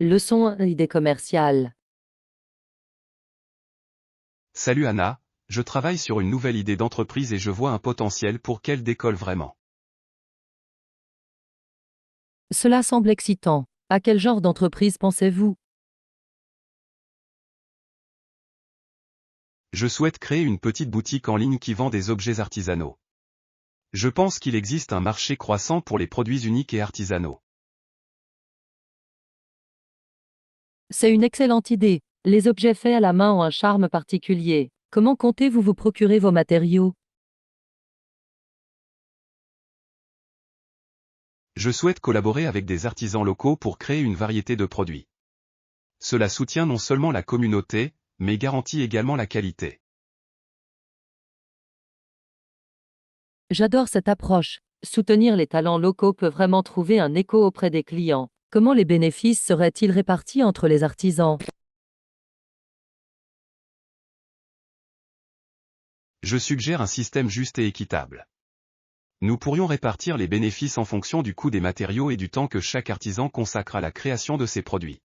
Leçon idée commerciale. Salut Anna, je travaille sur une nouvelle idée d'entreprise et je vois un potentiel pour qu'elle décolle vraiment. Cela semble excitant. À quel genre d'entreprise pensez-vous? Je souhaite créer une petite boutique en ligne qui vend des objets artisanaux. Je pense qu'il existe un marché croissant pour les produits uniques et artisanaux. C'est une excellente idée. Les objets faits à la main ont un charme particulier. Comment comptez-vous vous procurer vos matériaux? Je souhaite collaborer avec des artisans locaux pour créer une variété de produits. Cela soutient non seulement la communauté, mais garantit également la qualité. J'adore cette approche. Soutenir les talents locaux peut vraiment trouver un écho auprès des clients. Comment les bénéfices seraient-ils répartis entre les artisans? Je suggère un système juste et équitable. Nous pourrions répartir les bénéfices en fonction du coût des matériaux et du temps que chaque artisan consacre à la création de ses produits.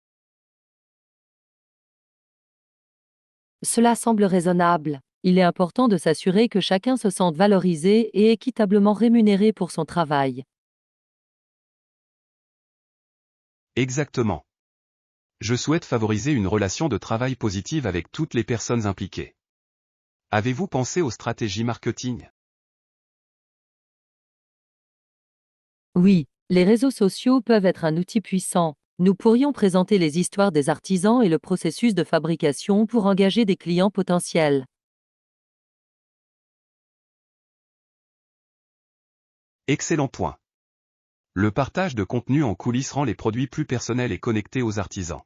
Cela semble raisonnable. Il est important de s'assurer que chacun se sente valorisé et équitablement rémunéré pour son travail. Exactement. Je souhaite favoriser une relation de travail positive avec toutes les personnes impliquées. Avez-vous pensé aux stratégies marketing? Oui, les réseaux sociaux peuvent être un outil puissant. Nous pourrions présenter les histoires des artisans et le processus de fabrication pour engager des clients potentiels. Excellent point. Le partage de contenu en coulisses rend les produits plus personnels et connectés aux artisans.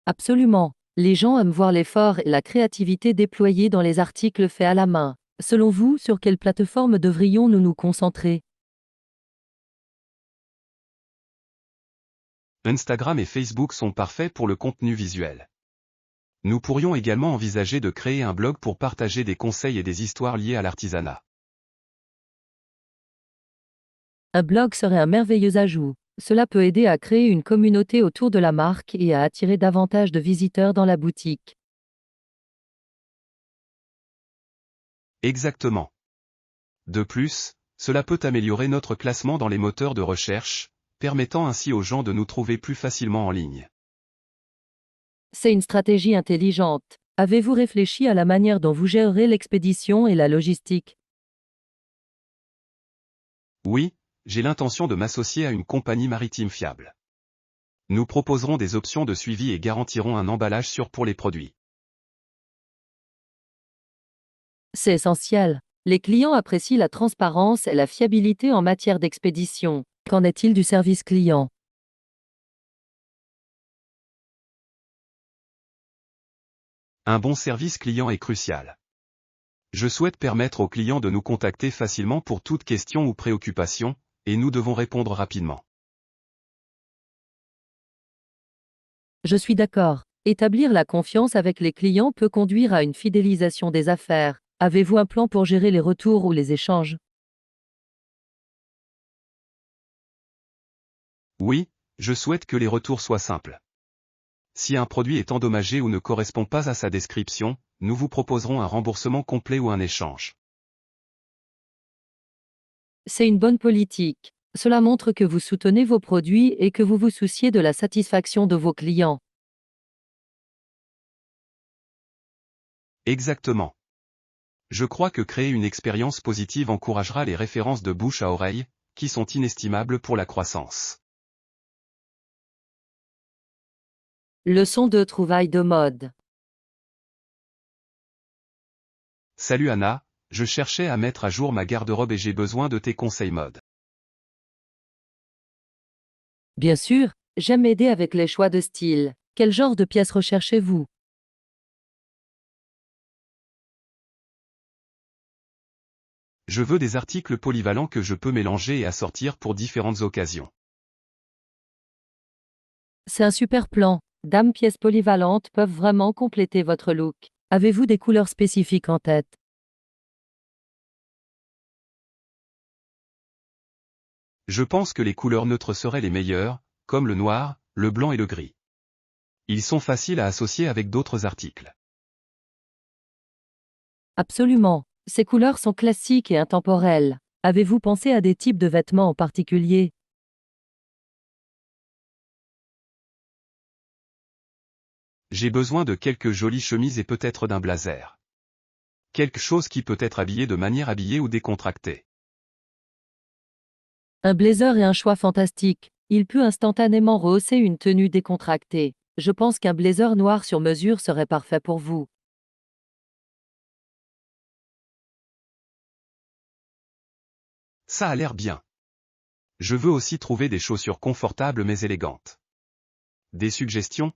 Absolument. Les gens aiment voir l'effort et la créativité déployés dans les articles faits à la main. Selon vous, sur quelle plateforme devrions-nous nous concentrer? Instagram et Facebook sont parfaits pour le contenu visuel. Nous pourrions également envisager de créer un blog pour partager des conseils et des histoires liées à l'artisanat. Un blog serait un merveilleux ajout. Cela peut aider à créer une communauté autour de la marque et à attirer davantage de visiteurs dans la boutique. Exactement. De plus, cela peut améliorer notre classement dans les moteurs de recherche, permettant ainsi aux gens de nous trouver plus facilement en ligne. C'est une stratégie intelligente. Avez-vous réfléchi à la manière dont vous gérerez l'expédition et la logistique? Oui, j'ai l'intention de m'associer à une compagnie maritime fiable. Nous proposerons des options de suivi et garantirons un emballage sûr pour les produits. C'est essentiel. Les clients apprécient la transparence et la fiabilité en matière d'expédition. Qu'en est-il du service client? Un bon service client est crucial. Je souhaite permettre aux clients de nous contacter facilement pour toute question ou préoccupation, et nous devons répondre rapidement. Je suis d'accord. Établir la confiance avec les clients peut conduire à une fidélisation des affaires. Avez-vous un plan pour gérer les retours ou les échanges? Oui, je souhaite que les retours soient simples. Si un produit est endommagé ou ne correspond pas à sa description, nous vous proposerons un remboursement complet ou un échange. C'est une bonne politique. Cela montre que vous soutenez vos produits et que vous vous souciez de la satisfaction de vos clients. Exactement. Je crois que créer une expérience positive encouragera les références de bouche à oreille, qui sont inestimables pour la croissance. Leçon de trouvailles de mode. Salut Anna, je cherchais à mettre à jour ma garde-robe et j'ai besoin de tes conseils mode. Bien sûr, j'aime aider avec les choix de style. Quel genre de pièces recherchez-vous? Je veux des articles polyvalents que je peux mélanger et assortir pour différentes occasions. C'est un super plan. Dames pièces polyvalentes peuvent vraiment compléter votre look. Avez-vous des couleurs spécifiques en tête? Je pense que les couleurs neutres seraient les meilleures, comme le noir, le blanc et le gris. Ils sont faciles à associer avec d'autres articles. Absolument. Ces couleurs sont classiques et intemporelles. Avez-vous pensé à des types de vêtements en particulier? J'ai besoin de quelques jolies chemises et peut-être d'un blazer. Quelque chose qui peut être habillé de manière habillée ou décontractée. Un blazer est un choix fantastique. Il peut instantanément rehausser une tenue décontractée. Je pense qu'un blazer noir sur mesure serait parfait pour vous. Ça a l'air bien. Je veux aussi trouver des chaussures confortables mais élégantes. Des suggestions?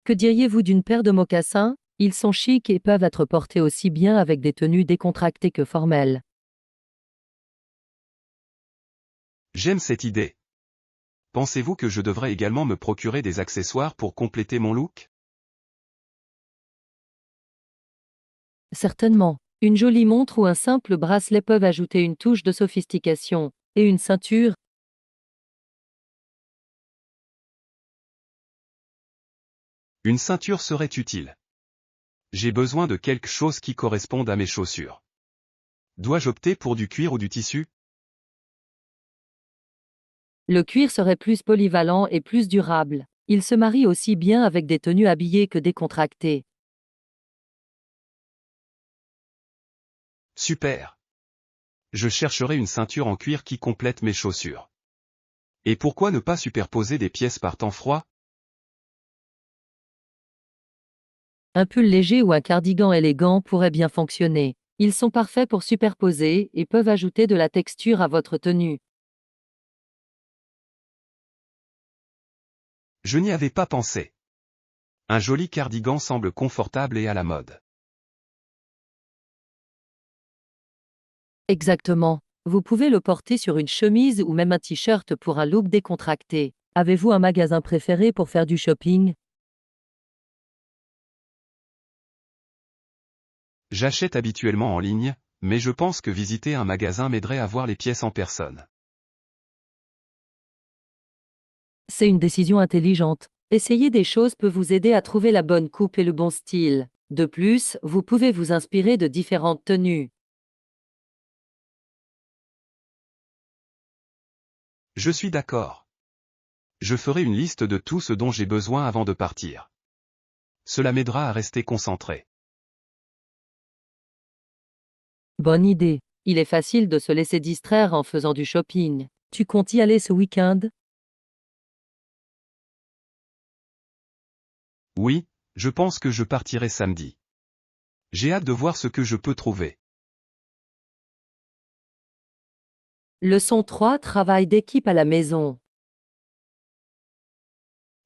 Que diriez-vous d'une paire de mocassins? Ils sont chics et peuvent être portés aussi bien avec des tenues décontractées que formelles. J'aime cette idée. Pensez-vous que je devrais également me procurer des accessoires pour compléter mon look? Certainement. Une jolie montre ou un simple bracelet peuvent ajouter une touche de sophistication. Et une ceinture? Une ceinture serait utile. J'ai besoin de quelque chose qui corresponde à mes chaussures. Dois-je opter pour du cuir ou du tissu? Le cuir serait plus polyvalent et plus durable. Il se marie aussi bien avec des tenues habillées que décontractées. Super. Je chercherai une ceinture en cuir qui complète mes chaussures. Et pourquoi ne pas superposer des pièces par temps froid? Un pull léger ou un cardigan élégant pourraient bien fonctionner. Ils sont parfaits pour superposer et peuvent ajouter de la texture à votre tenue. Je n'y avais pas pensé. Un joli cardigan semble confortable et à la mode. Exactement. Vous pouvez le porter sur une chemise ou même un t-shirt pour un look décontracté. Avez-vous un magasin préféré pour faire du shopping? J'achète habituellement en ligne, mais je pense que visiter un magasin m'aiderait à voir les pièces en personne. C'est une décision intelligente. Essayer des choses peut vous aider à trouver la bonne coupe et le bon style. De plus, vous pouvez vous inspirer de différentes tenues. Je suis d'accord. Je ferai une liste de tout ce dont j'ai besoin avant de partir. Cela m'aidera à rester concentré. Bonne idée. Il est facile de se laisser distraire en faisant du shopping. Tu comptes y aller ce week-end? Oui, je pense que je partirai samedi. J'ai hâte de voir ce que je peux trouver. Leçon 3. Travail d'équipe à la maison.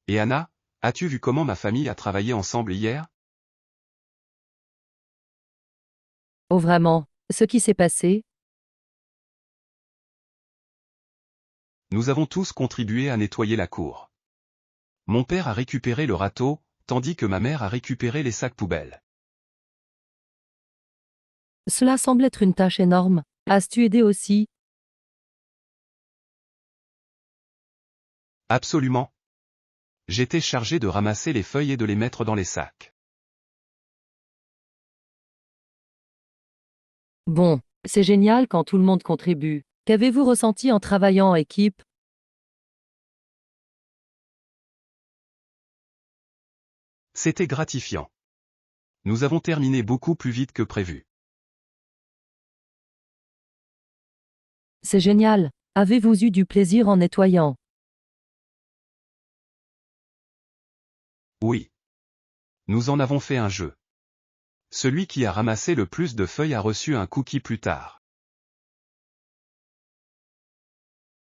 Et Anna, as-tu vu comment ma famille a travaillé ensemble hier? Oh vraiment, ce qui s'est passé? Nous avons tous contribué à nettoyer la cour. Mon père a récupéré le râteau, tandis que ma mère a récupéré les sacs poubelles. Cela semble être une tâche énorme. As-tu aidé aussi? Absolument. J'étais chargé de ramasser les feuilles et de les mettre dans les sacs. Bon, c'est génial quand tout le monde contribue. Qu'avez-vous ressenti en travaillant en équipe? C'était gratifiant. Nous avons terminé beaucoup plus vite que prévu. C'est génial. Avez-vous eu du plaisir en nettoyant? Oui. Nous en avons fait un jeu. Celui qui a ramassé le plus de feuilles a reçu un cookie plus tard.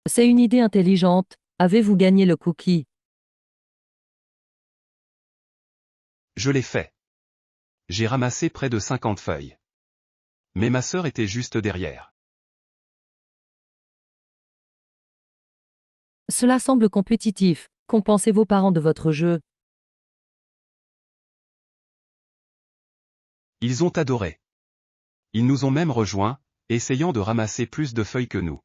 C'est une idée intelligente. Avez-vous gagné le cookie? Je l'ai fait. J'ai ramassé près de 50 feuilles. Mais ma sœur était juste derrière. Cela semble compétitif. Qu'ont pensé vos parents de votre jeu? Ils ont adoré. Ils nous ont même rejoints, essayant de ramasser plus de feuilles que nous.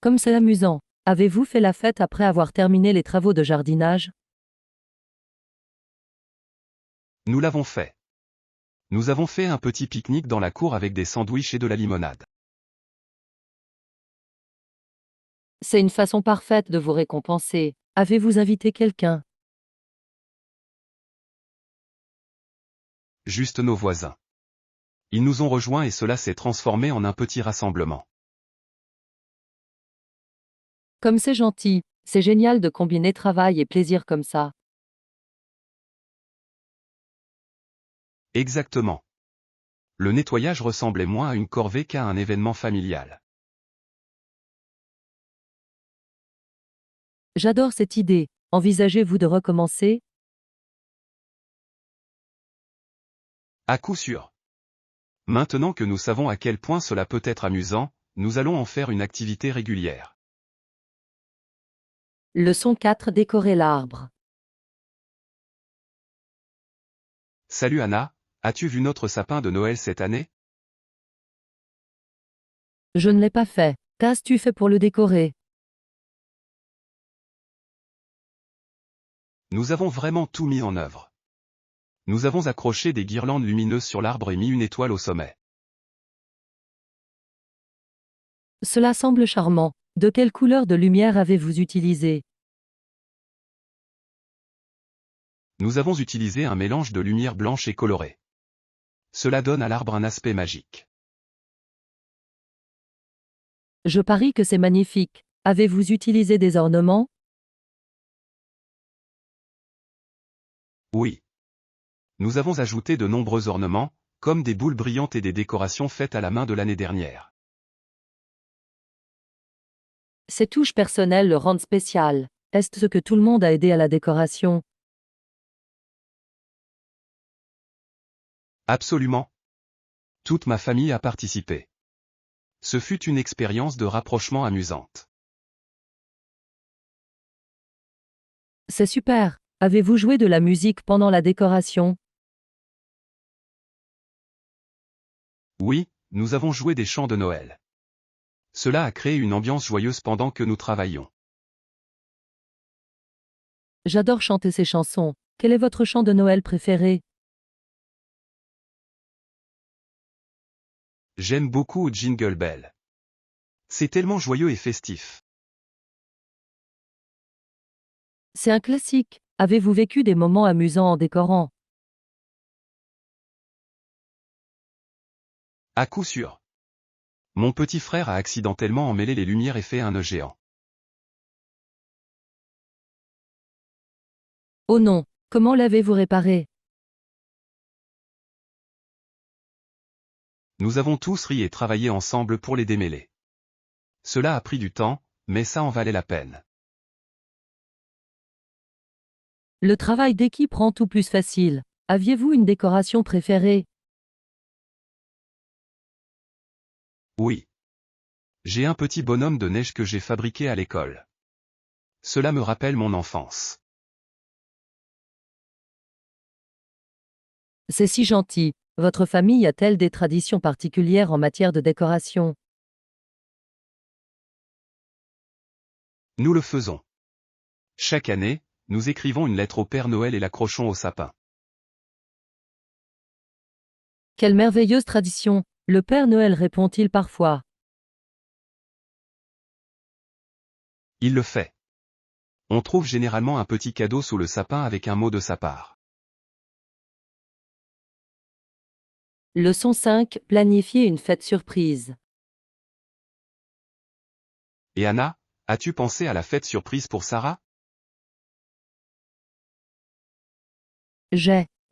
Comme c'est amusant. Avez-vous fait la fête après avoir terminé les travaux de jardinage? Nous l'avons fait. Nous avons fait un petit pique-nique dans la cour avec des sandwichs et de la limonade. C'est une façon parfaite de vous récompenser. Avez-vous invité quelqu'un? Juste nos voisins. Ils nous ont rejoints et cela s'est transformé en un petit rassemblement. Comme c'est gentil. C'est génial de combiner travail et plaisir comme ça. Exactement. Le nettoyage ressemblait moins à une corvée qu'à un événement familial. J'adore cette idée. Envisagez-vous de recommencer? À coup sûr. Maintenant que nous savons à quel point cela peut être amusant, nous allons en faire une activité régulière. Leçon 4. Décorer l'arbre. Salut Anna, as-tu vu notre sapin de Noël cette année? Je ne l'ai pas fait. Qu'as-tu fait pour le décorer? Nous avons vraiment tout mis en œuvre. Nous avons accroché des guirlandes lumineuses sur l'arbre et mis une étoile au sommet. Cela semble charmant. De quelle couleur de lumière avez-vous utilisé? Nous avons utilisé un mélange de lumière blanche et colorée. Cela donne à l'arbre un aspect magique. Je parie que c'est magnifique. Avez-vous utilisé des ornements? Oui. Nous avons ajouté de nombreux ornements, comme des boules brillantes et des décorations faites à la main de l'année dernière. Ces touches personnelles le rendent spécial. Est-ce que tout le monde a aidé à la décoration? Absolument. Toute ma famille a participé. Ce fut une expérience de rapprochement amusante. C'est super. Avez-vous joué de la musique pendant la décoration? Oui, nous avons joué des chants de Noël. Cela a créé une ambiance joyeuse pendant que nous travaillions. J'adore chanter ces chansons. Quel est votre chant de Noël préféré? J'aime beaucoup Jingle Bell. C'est tellement joyeux et festif. C'est un classique. Avez-vous vécu des moments amusants en décorant? À coup sûr. Mon petit frère a accidentellement emmêlé les lumières et fait un nœud géant. Oh non, comment l'avez-vous réparé? Nous avons tous ri et travaillé ensemble pour les démêler. Cela a pris du temps, mais ça en valait la peine. Le travail d'équipe rend tout plus facile. Aviez-vous une décoration préférée? Oui. J'ai un petit bonhomme de neige que j'ai fabriqué à l'école. Cela me rappelle mon enfance. C'est si gentil. Votre famille a-t-elle des traditions particulières en matière de décoration? Nous le faisons. Chaque année, nous écrivons une lettre au Père Noël et l'accrochons au sapin. Quelle merveilleuse tradition! Le Père Noël répond-il parfois? Il le fait. On trouve généralement un petit cadeau sous le sapin avec un mot de sa part. Leçon 5. Planifier une fête surprise. Et Anna, as-tu pensé à la fête surprise pour Sarah?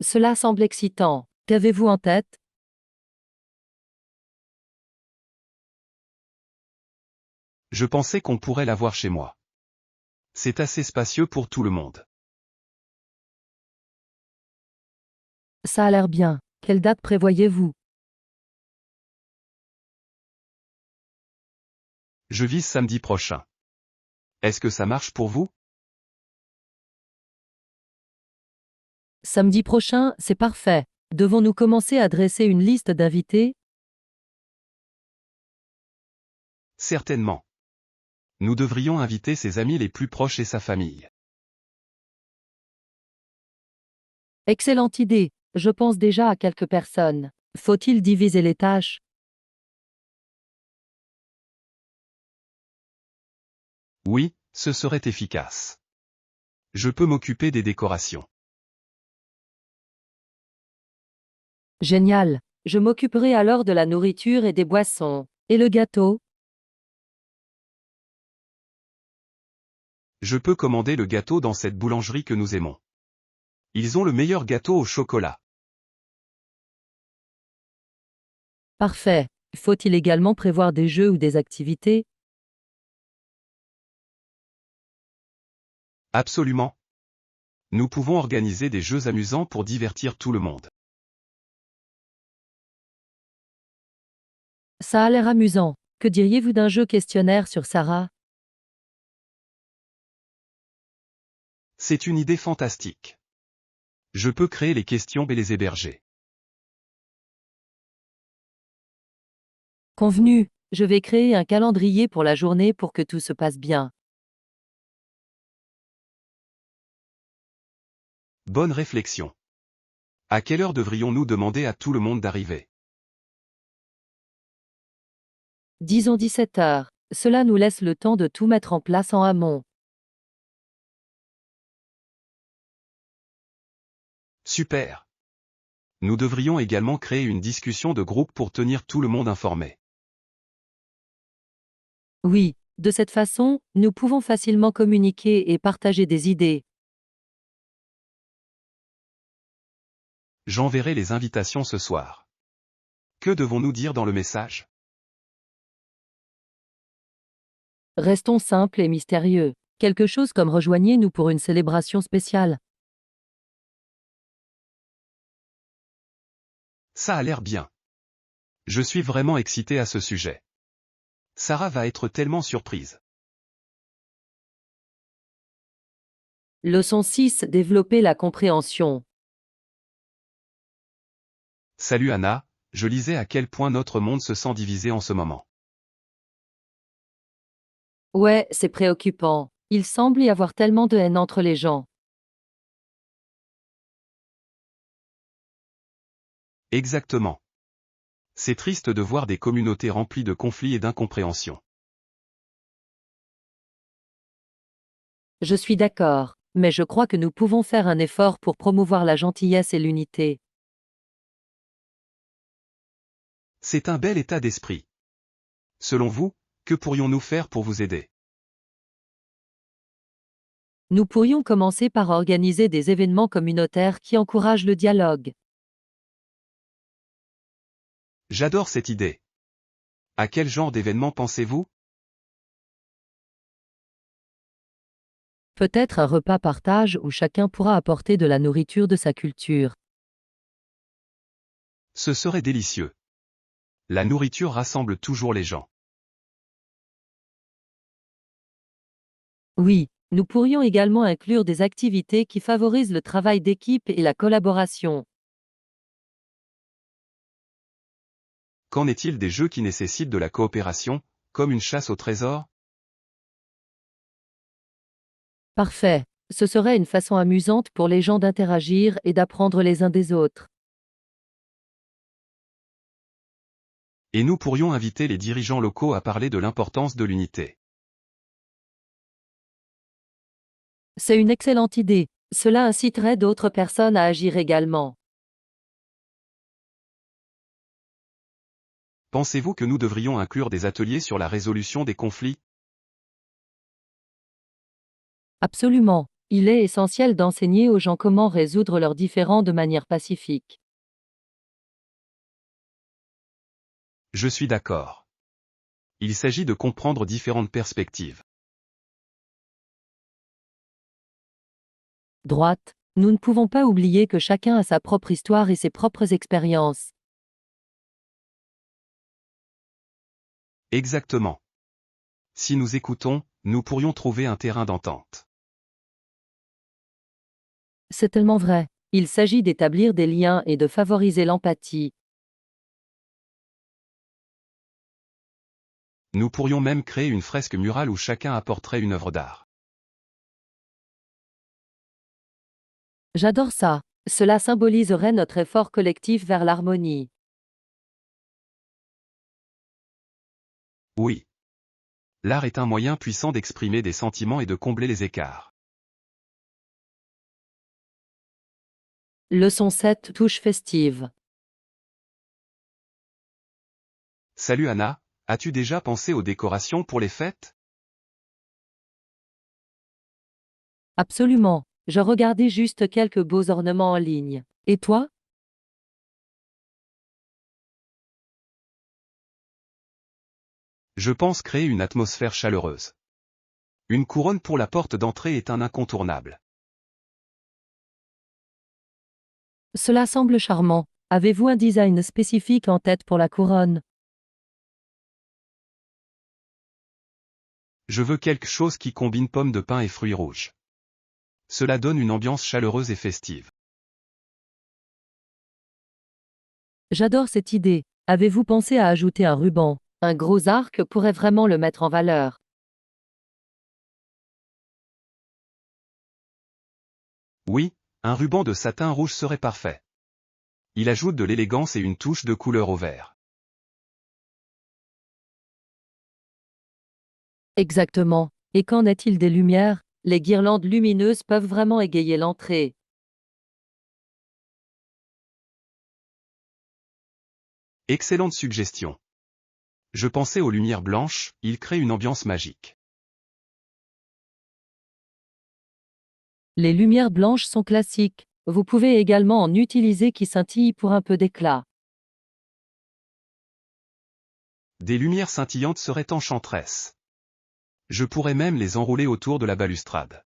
Cela semble excitant. Qu'avez-vous en tête? Je pensais qu'on pourrait la voir chez moi. C'est assez spacieux pour tout le monde. Ça a l'air bien. Quelle date prévoyez-vous? Je vise samedi prochain. Est-ce que ça marche pour vous? Samedi prochain, c'est parfait. Devons-nous commencer à dresser une liste d'invités? Certainement. Nous devrions inviter ses amis les plus proches et sa famille. Excellente idée. Je pense déjà à quelques personnes. Faut-il diviser les tâches? Oui, ce serait efficace. Je peux m'occuper des décorations. Génial. Je m'occuperai alors de la nourriture et des boissons. Et le gâteau? Je peux commander le gâteau dans cette boulangerie que nous aimons. Ils ont le meilleur gâteau au chocolat. Parfait. Faut-il également prévoir des jeux ou des activités? Absolument. Nous pouvons organiser des jeux amusants pour divertir tout le monde. Ça a l'air amusant. Que diriez-vous d'un jeu questionnaire sur Sarah? C'est une idée fantastique. Je peux créer les questions et les héberger. Convenu. Je vais créer un calendrier pour la journée pour que tout se passe bien. Bonne réflexion. À quelle heure devrions-nous demander à tout le monde d'arriver? Disons 17 heures. Cela nous laisse le temps de tout mettre en place en amont. Super. Nous devrions également créer une discussion de groupe pour tenir tout le monde informé. Oui, de cette façon, nous pouvons facilement communiquer et partager des idées. J'enverrai les invitations ce soir. Que devons-nous dire dans le message? Restons simples et mystérieux. Quelque chose comme rejoignez-nous pour une célébration spéciale. Ça a l'air bien. Je suis vraiment excité à ce sujet. Sarah va être tellement surprise. Leçon 6. Développer la compréhension. Salut Anna, je lisais à quel point notre monde se sent divisé en ce moment. Ouais, c'est préoccupant. Il semble y avoir tellement de haine entre les gens. Exactement. C'est triste de voir des communautés remplies de conflits et d'incompréhension. Je suis d'accord, mais je crois que nous pouvons faire un effort pour promouvoir la gentillesse et l'unité. C'est un bel état d'esprit. Selon vous, que pourrions-nous faire pour vous aider? Nous pourrions commencer par organiser des événements communautaires qui encouragent le dialogue. J'adore cette idée. À quel genre d'événement pensez-vous? Peut-être un repas partage où chacun pourra apporter de la nourriture de sa culture. Ce serait délicieux. La nourriture rassemble toujours les gens. Oui, nous pourrions également inclure des activités qui favorisent le travail d'équipe et la collaboration. Qu'en est-il des jeux qui nécessitent de la coopération, comme une chasse au trésor? Parfait. Ce serait une façon amusante pour les gens d'interagir et d'apprendre les uns des autres. Et nous pourrions inviter les dirigeants locaux à parler de l'importance de l'unité. C'est une excellente idée. Cela inciterait d'autres personnes à agir également. Pensez-vous que nous devrions inclure des ateliers sur la résolution des conflits? Absolument. Il est essentiel d'enseigner aux gens comment résoudre leurs différends de manière pacifique. Je suis d'accord. Il s'agit de comprendre différentes perspectives. Droite. Nous ne pouvons pas oublier que chacun a sa propre histoire et ses propres expériences. Exactement. Si nous écoutons, nous pourrions trouver un terrain d'entente. C'est tellement vrai. Il s'agit d'établir des liens et de favoriser l'empathie. Nous pourrions même créer une fresque murale où chacun apporterait une œuvre d'art. J'adore ça. Cela symboliserait notre effort collectif vers l'harmonie. Oui. L'art est un moyen puissant d'exprimer des sentiments et de combler les écarts. Leçon 7, touche festive. Salut Anna, as-tu déjà pensé aux décorations pour les fêtes? Absolument. Je regardais juste quelques beaux ornements en ligne. Et toi? Je pense créer une atmosphère chaleureuse. Une couronne pour la porte d'entrée est un incontournable. Cela semble charmant. Avez-vous un design spécifique en tête pour la couronne? Je veux quelque chose qui combine pommes de pin et fruits rouges. Cela donne une ambiance chaleureuse et festive. J'adore cette idée. Avez-vous pensé à ajouter un ruban? Un gros arc pourrait vraiment le mettre en valeur. Oui, un ruban de satin rouge serait parfait. Il ajoute de l'élégance et une touche de couleur au vert. Exactement. Et qu'en est-il des lumières? Les guirlandes lumineuses peuvent vraiment égayer l'entrée. Excellente suggestion. Je pensais aux lumières blanches, ils créent une ambiance magique. Les lumières blanches sont classiques. Vous pouvez également en utiliser qui scintillent pour un peu d'éclat. Des lumières scintillantes seraient enchanteresses. Je pourrais même les enrouler autour de la balustrade.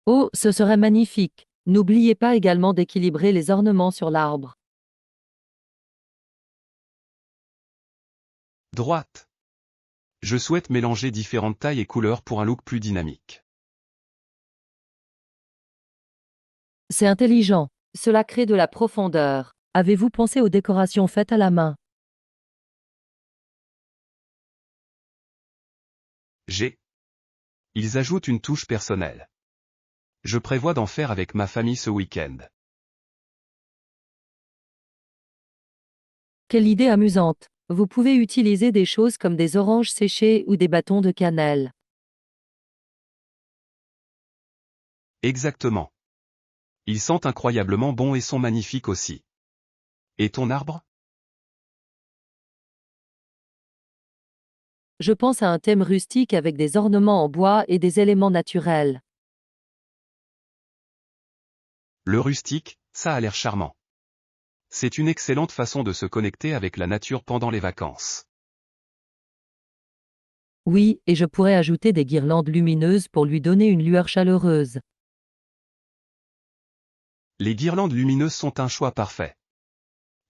Oh, ce serait magnifique. N'oubliez pas également d'équilibrer les ornements sur l'arbre. Droite. Je souhaite mélanger différentes tailles et couleurs pour un look plus dynamique. C'est intelligent. Cela crée de la profondeur. Avez-vous pensé aux décorations faites à la main? Ils ajoutent une touche personnelle. Je prévois d'en faire avec ma famille ce week-end. Quelle idée amusante. Vous pouvez utiliser des choses comme des oranges séchées ou des bâtons de cannelle. Exactement. Ils sentent incroyablement bon et sont magnifiques aussi. Et ton arbre? Je pense à un thème rustique avec des ornements en bois et des éléments naturels. Le rustique, ça a l'air charmant. C'est une excellente façon de se connecter avec la nature pendant les vacances. Oui, et je pourrais ajouter des guirlandes lumineuses pour lui donner une lueur chaleureuse. Les guirlandes lumineuses sont un choix parfait.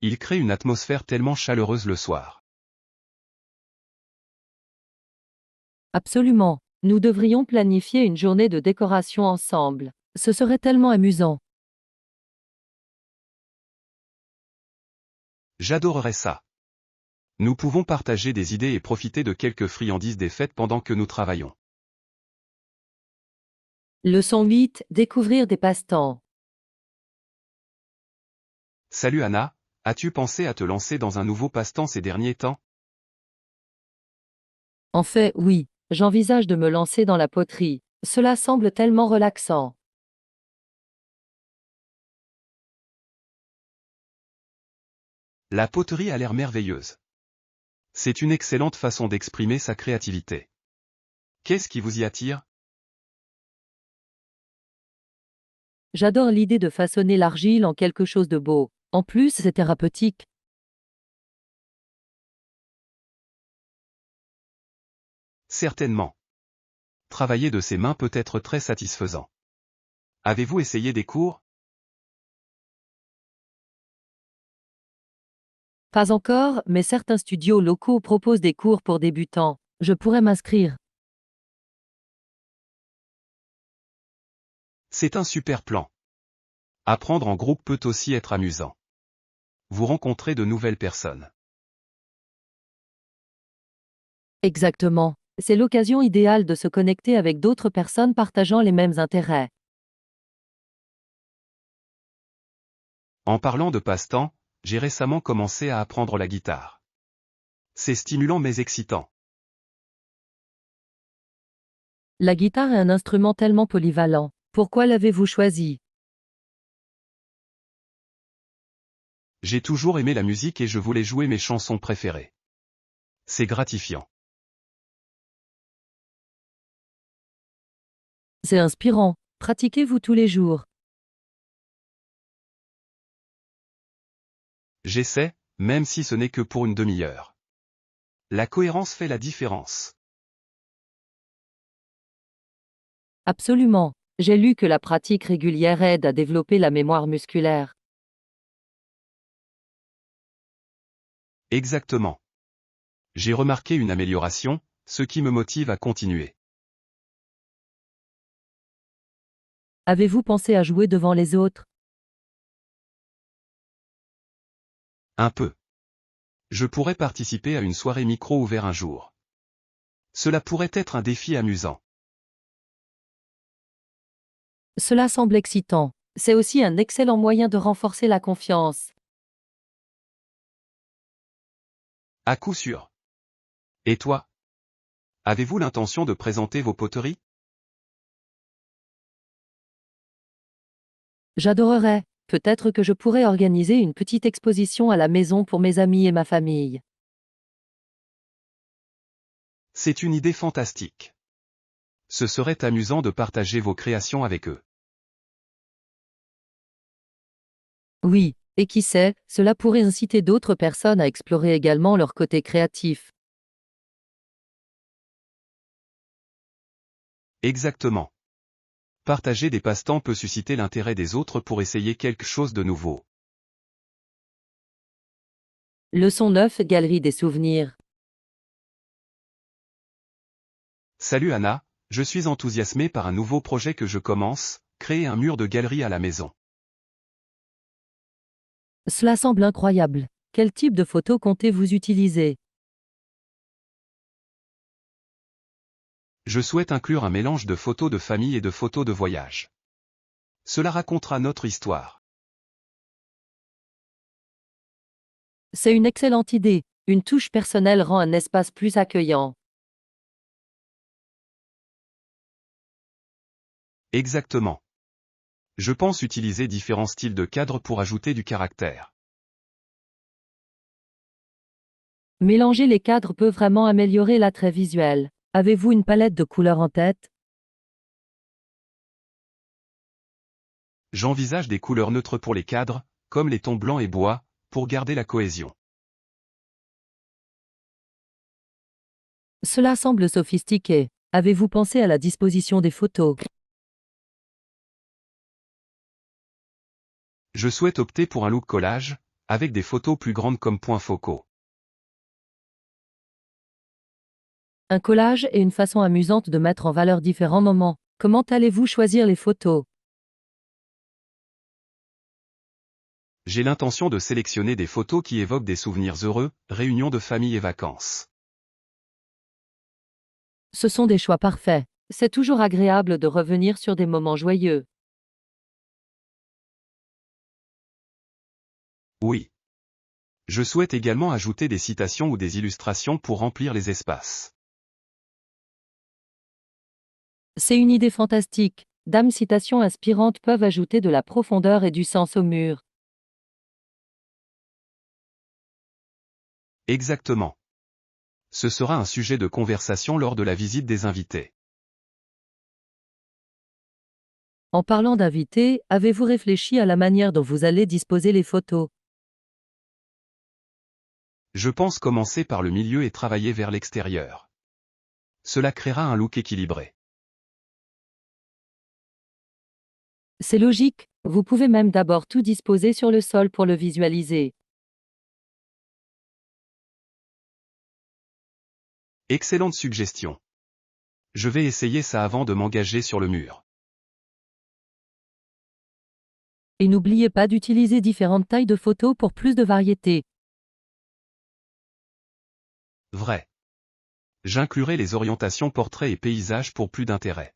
Ils créent une atmosphère tellement chaleureuse le soir. Absolument. Nous devrions planifier une journée de décoration ensemble. Ce serait tellement amusant. J'adorerais ça. Nous pouvons partager des idées et profiter de quelques friandises des fêtes pendant que nous travaillons. Leçon 8, découvrir des passe-temps. Salut Anna, as-tu pensé à te lancer dans un nouveau passe-temps ces derniers temps? En fait, oui, j'envisage de me lancer dans la poterie. Cela semble tellement relaxant. La poterie a l'air merveilleuse. C'est une excellente façon d'exprimer sa créativité. Qu'est-ce qui vous y attire? J'adore l'idée de façonner l'argile en quelque chose de beau. En plus, c'est thérapeutique. Certainement. Travailler de ses mains peut être très satisfaisant. Avez-vous essayé des cours? Pas encore, mais certains studios locaux proposent des cours pour débutants. Je pourrais m'inscrire. C'est un super plan. Apprendre en groupe peut aussi être amusant. Vous rencontrez de nouvelles personnes. Exactement. C'est l'occasion idéale de se connecter avec d'autres personnes partageant les mêmes intérêts. En parlant de passe-temps, j'ai récemment commencé à apprendre la guitare. C'est stimulant mais excitant. La guitare est un instrument tellement polyvalent. Pourquoi l'avez-vous choisi? J'ai toujours aimé la musique et je voulais jouer mes chansons préférées. C'est gratifiant. C'est inspirant. Pratiquez-vous tous les jours? J'essaie, même si ce n'est que pour une demi-heure. La cohérence fait la différence. Absolument. J'ai lu que la pratique régulière aide à développer la mémoire musculaire. Exactement. J'ai remarqué une amélioration, ce qui me motive à continuer. Avez-vous pensé à jouer devant les autres? Un peu. Je pourrais participer à une soirée micro ouverte un jour. Cela pourrait être un défi amusant. Cela semble excitant. C'est aussi un excellent moyen de renforcer la confiance. À coup sûr. Et toi? Avez-vous l'intention de présenter vos poteries? J'adorerais. Peut-être que je pourrais organiser une petite exposition à la maison pour mes amis et ma famille. C'est une idée fantastique. Ce serait amusant de partager vos créations avec eux. Oui, et qui sait, cela pourrait inciter d'autres personnes à explorer également leur côté créatif. Exactement. Partager des passe-temps peut susciter l'intérêt des autres pour essayer quelque chose de nouveau. Leçon 9, Galerie des souvenirs. Salut Anna, je suis enthousiasmé par un nouveau projet que je commence, créer un mur de galerie à la maison. Cela semble incroyable. Quel type de photos comptez-vous utiliser? Je souhaite inclure un mélange de photos de famille et de photos de voyage. Cela racontera notre histoire. C'est une excellente idée. Une touche personnelle rend un espace plus accueillant. Exactement. Je pense utiliser différents styles de cadres pour ajouter du caractère. Mélanger les cadres peut vraiment améliorer l'attrait visuel. Avez-vous une palette de couleurs en tête? J'envisage des couleurs neutres pour les cadres, comme les tons blanc et bois, pour garder la cohésion. Cela semble sophistiqué. Avez-vous pensé à la disposition des photos? Je souhaite opter pour un look collage, avec des photos plus grandes comme points focaux. Un collage est une façon amusante de mettre en valeur différents moments. Comment allez-vous choisir les photos? J'ai l'intention de sélectionner des photos qui évoquent des souvenirs heureux, réunions de famille et vacances. Ce sont des choix parfaits. C'est toujours agréable de revenir sur des moments joyeux. Oui. Je souhaite également ajouter des citations ou des illustrations pour remplir les espaces. C'est une idée fantastique. Dames citations inspirantes peuvent ajouter de la profondeur et du sens au mur. Exactement. Ce sera un sujet de conversation lors de la visite des invités. En parlant d'invités, avez-vous réfléchi à la manière dont vous allez disposer les photos? Je pense commencer par le milieu et travailler vers l'extérieur. Cela créera un look équilibré. C'est logique, vous pouvez même d'abord tout disposer sur le sol pour le visualiser. Excellente suggestion. Je vais essayer ça avant de m'engager sur le mur. Et n'oubliez pas d'utiliser différentes tailles de photos pour plus de variété. Vrai. J'inclurai les orientations portraits et paysages pour plus d'intérêt.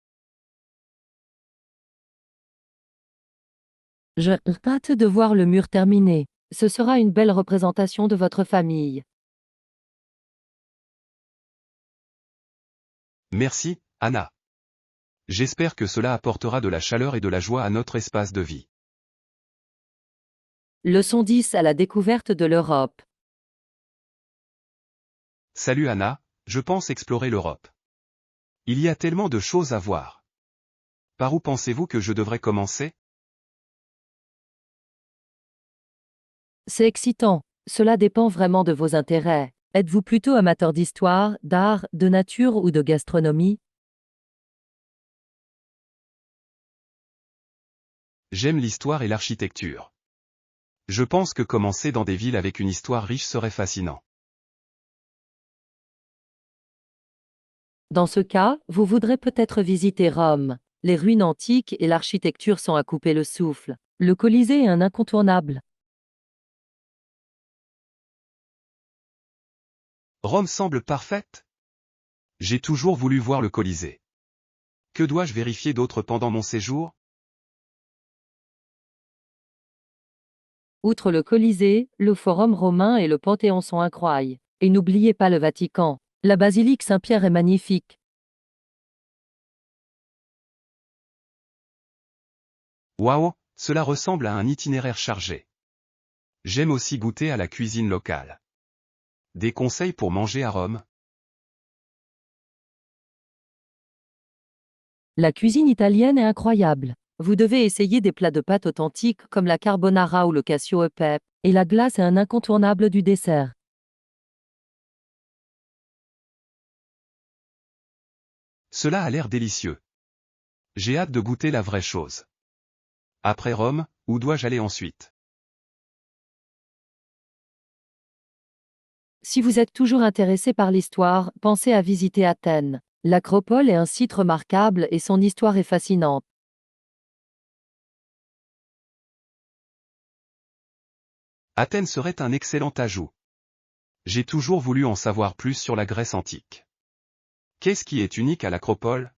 J'ai hâte de voir le mur terminé. Ce sera une belle représentation de votre famille. Merci, Anna. J'espère que cela apportera de la chaleur et de la joie à notre espace de vie. Leçon 10 à la découverte de l'Europe. Salut Anna, je pense explorer l'Europe. Il y a tellement de choses à voir. Par où pensez-vous que je devrais commencer? C'est excitant. Cela dépend vraiment de vos intérêts. Êtes-vous plutôt amateur d'histoire, d'art, de nature ou de gastronomie? J'aime l'histoire et l'architecture. Je pense que commencer dans des villes avec une histoire riche serait fascinant. Dans ce cas, vous voudrez peut-être visiter Rome. Les ruines antiques et l'architecture sont à couper le souffle. Le Colisée est un incontournable. Rome semble parfaite. J'ai toujours voulu voir le Colisée. Que dois-je vérifier d'autre pendant mon séjour? Outre le Colisée, le Forum romain et le Panthéon sont incroyables. Et n'oubliez pas le Vatican. La basilique Saint-Pierre est magnifique. Waouh, cela ressemble à un itinéraire chargé. J'aime aussi goûter à la cuisine locale. Des conseils pour manger à Rome? La cuisine italienne est incroyable. Vous devez essayer des plats de pâtes authentiques comme la carbonara ou le cassio e pepe, et la glace est un incontournable du dessert. Cela a l'air délicieux. J'ai hâte de goûter la vraie chose. Après Rome, où dois-je aller ensuite? Si vous êtes toujours intéressé par l'histoire, pensez à visiter Athènes. L'Acropole est un site remarquable et son histoire est fascinante. Athènes serait un excellent ajout. J'ai toujours voulu en savoir plus sur la Grèce antique. Qu'est-ce qui est unique à l'Acropole?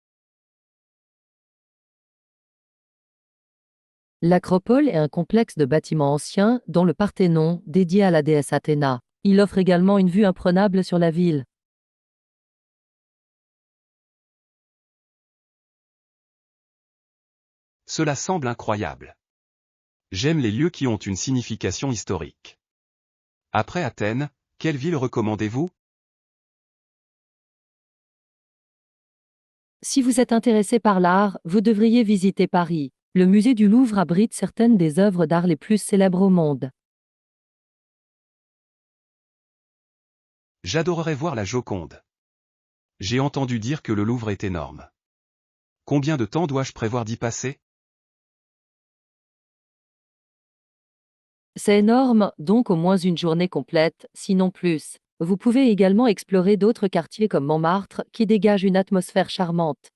L'Acropole est un complexe de bâtiments anciens, dont le Parthénon, dédié à la déesse Athéna. Il offre également une vue imprenable sur la ville. Cela semble incroyable. J'aime les lieux qui ont une signification historique. Après Athènes, quelle ville recommandez-vous? Si vous êtes intéressé par l'art, vous devriez visiter Paris. Le musée du Louvre abrite certaines des œuvres d'art les plus célèbres au monde. J'adorerais voir la Joconde. J'ai entendu dire que le Louvre est énorme. Combien de temps dois-je prévoir d'y passer? C'est énorme, donc au moins une journée complète, sinon plus. Vous pouvez également explorer d'autres quartiers comme Montmartre, qui dégagent une atmosphère charmante.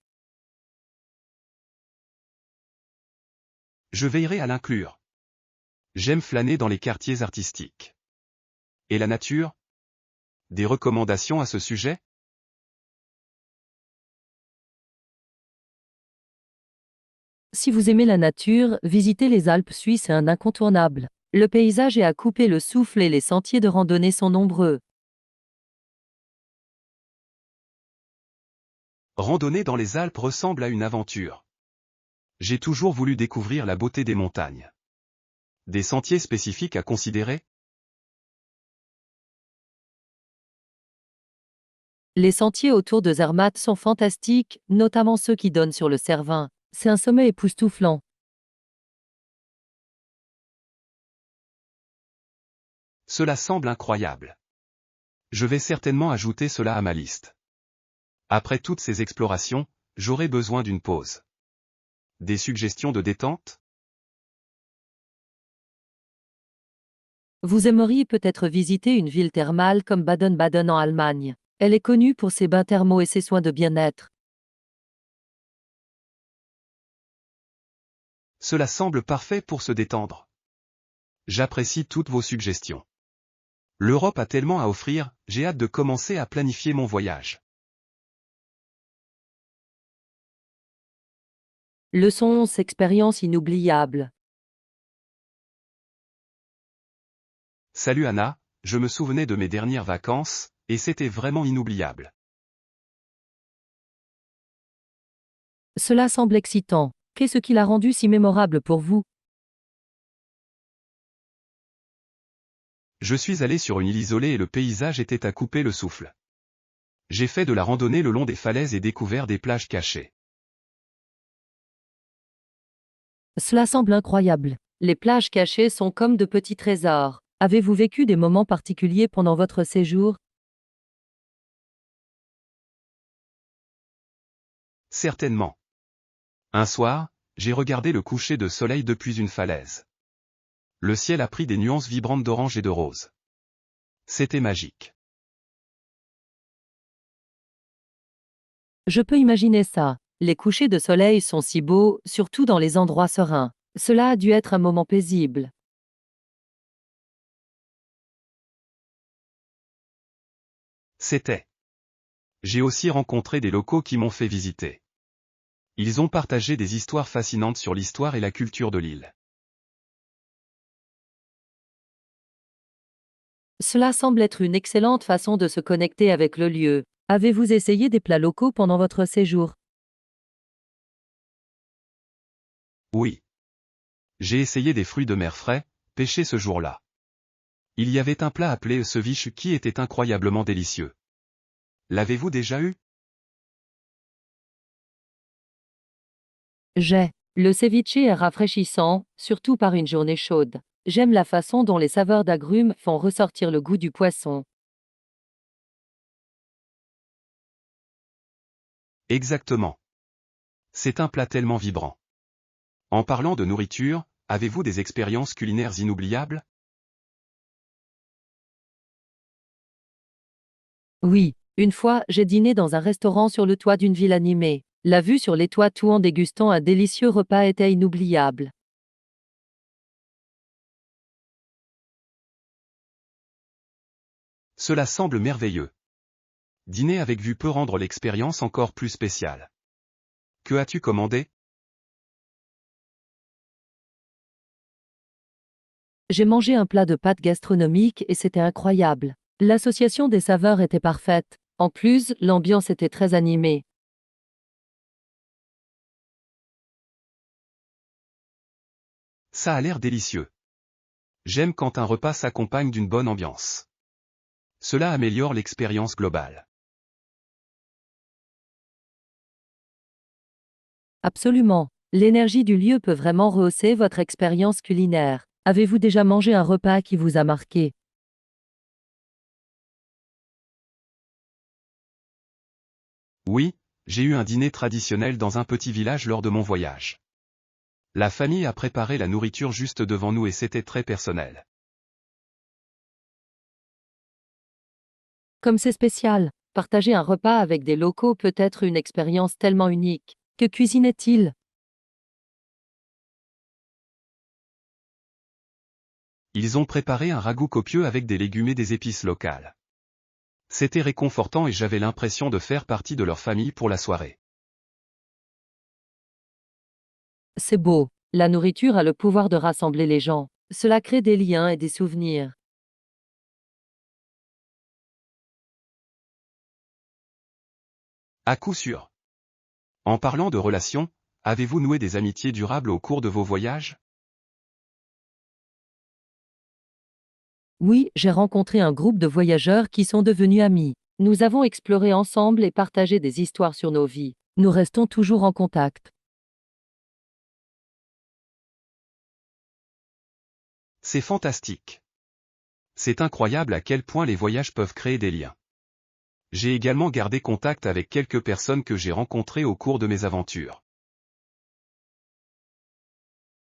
Je veillerai à l'inclure. J'aime flâner dans les quartiers artistiques. Et la nature? Des recommandations à ce sujet? Si vous aimez la nature, visiter les Alpes suisses est un incontournable. Le paysage est à couper le souffle et les sentiers de randonnée sont nombreux. Randonner dans les Alpes ressemble à une aventure. J'ai toujours voulu découvrir la beauté des montagnes. Des sentiers spécifiques à considérer? Les sentiers autour de Zermatt sont fantastiques, notamment ceux qui donnent sur le Cervin. C'est un sommet époustouflant. Cela semble incroyable. Je vais certainement ajouter cela à ma liste. Après toutes ces explorations, j'aurai besoin d'une pause. Des suggestions de détente? Vous aimeriez peut-être visiter une ville thermale comme Baden-Baden en Allemagne. Elle est connue pour ses bains thermaux et ses soins de bien-être. Cela semble parfait pour se détendre. J'apprécie toutes vos suggestions. L'Europe a tellement à offrir, j'ai hâte de commencer à planifier mon voyage. Leçons, expérience inoubliable. Salut Anna, je me souvenais de mes dernières vacances, et c'était vraiment inoubliable. Cela semble excitant. Qu'est-ce qui l'a rendu si mémorable pour vous? Je suis allé sur une île isolée et le paysage était à couper le souffle. J'ai fait de la randonnée le long des falaises et découvert des plages cachées. Cela semble incroyable. Les plages cachées sont comme de petits trésors. Avez-vous vécu des moments particuliers pendant votre séjour? Certainement. Un soir, j'ai regardé le coucher de soleil depuis une falaise. Le ciel a pris des nuances vibrantes d'orange et de rose. C'était magique. Je peux imaginer ça. Les couchers de soleil sont si beaux, surtout dans les endroits sereins. Cela a dû être un moment paisible. C'était. J'ai aussi rencontré des locaux qui m'ont fait visiter. Ils ont partagé des histoires fascinantes sur l'histoire et la culture de l'île. Cela semble être une excellente façon de se connecter avec le lieu. Avez-vous essayé des plats locaux pendant votre séjour? Oui. J'ai essayé des fruits de mer frais, pêchés ce jour-là. Il y avait un plat appelé ceviche qui était incroyablement délicieux. L'avez-vous déjà eu? Le ceviche est rafraîchissant, surtout par une journée chaude. J'aime la façon dont les saveurs d'agrumes font ressortir le goût du poisson. Exactement. C'est un plat tellement vibrant. En parlant de nourriture, avez-vous des expériences culinaires inoubliables? Oui, une fois, j'ai dîné dans un restaurant sur le toit d'une ville animée. La vue sur les toits tout en dégustant un délicieux repas était inoubliable. Cela semble merveilleux. Dîner avec vue peut rendre l'expérience encore plus spéciale. Que as-tu commandé? J'ai mangé un plat de pâtes gastronomiques et c'était incroyable. L'association des saveurs était parfaite. En plus, l'ambiance était très animée. Ça a l'air délicieux. J'aime quand un repas s'accompagne d'une bonne ambiance. Cela améliore l'expérience globale. Absolument. L'énergie du lieu peut vraiment rehausser votre expérience culinaire. Avez-vous déjà mangé un repas qui vous a marqué? Oui, j'ai eu un dîner traditionnel dans un petit village lors de mon voyage. La famille a préparé la nourriture juste devant nous et c'était très personnel. Comme c'est spécial, partager un repas avec des locaux peut être une expérience tellement unique. Que cuisinait-il? Ils ont préparé un ragoût copieux avec des légumes et des épices locales. C'était réconfortant et j'avais l'impression de faire partie de leur famille pour la soirée. C'est beau. La nourriture a le pouvoir de rassembler les gens. Cela crée des liens et des souvenirs. À coup sûr. En parlant de relations, avez-vous noué des amitiés durables au cours de vos voyages? Oui, j'ai rencontré un groupe de voyageurs qui sont devenus amis. Nous avons exploré ensemble et partagé des histoires sur nos vies. Nous restons toujours en contact. C'est fantastique. C'est incroyable à quel point les voyages peuvent créer des liens. J'ai également gardé contact avec quelques personnes que j'ai rencontrées au cours de mes aventures.